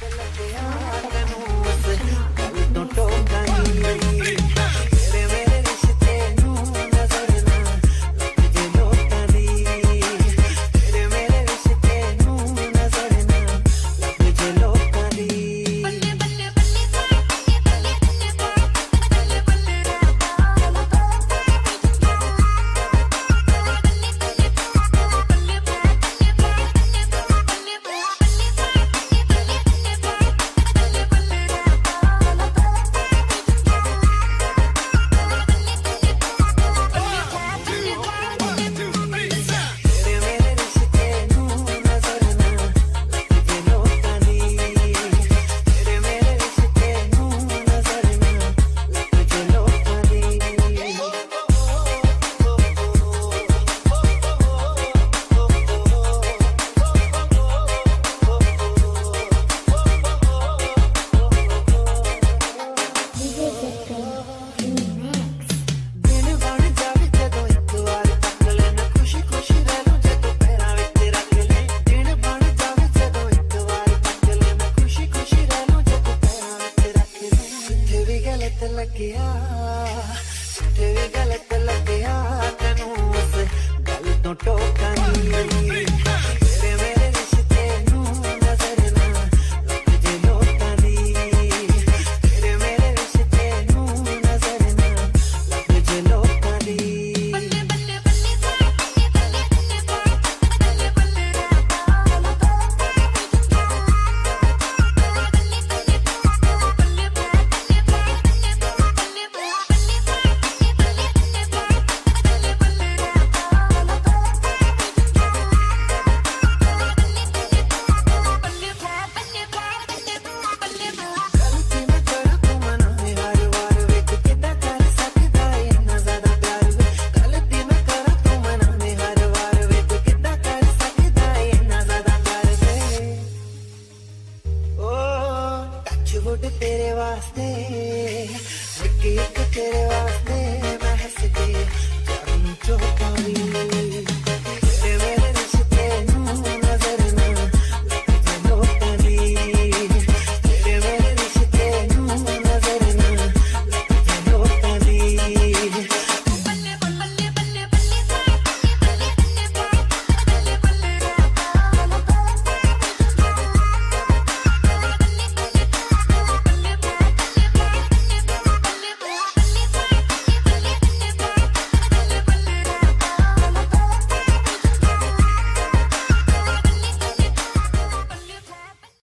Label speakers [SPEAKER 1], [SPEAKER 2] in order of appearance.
[SPEAKER 1] ਲੱਗਿਆ ਜਿੱਥੇ ਵੀ ਗਲਤ ਲੱਗਿਆ ਤੈਨੂੰ ਉਸ ਗੱਲ ਤੋਂ ਟੋਕਾਂ ਦੀ ਤੇਰੇ ਮੇਰੇ ਰਿਸ਼ਤੇ ਨੂੰ ਨਜ਼ਰ ਨਾ ਲੱਗ ਜੇ ਲੋਕਾਂ ਦੀ ਤੇਰੇ ਮੇਰੇ ਰਿਸ਼ਤੇ ਨੂੰ ਨਜ਼ਰ ਨਾ ਲੱਗ ਜੇ ਲੋਕਾਂ ਦੀ वोट तेरे वास्ते एक तेरे वास्ते मैं हंस के जाऊं चौपारी।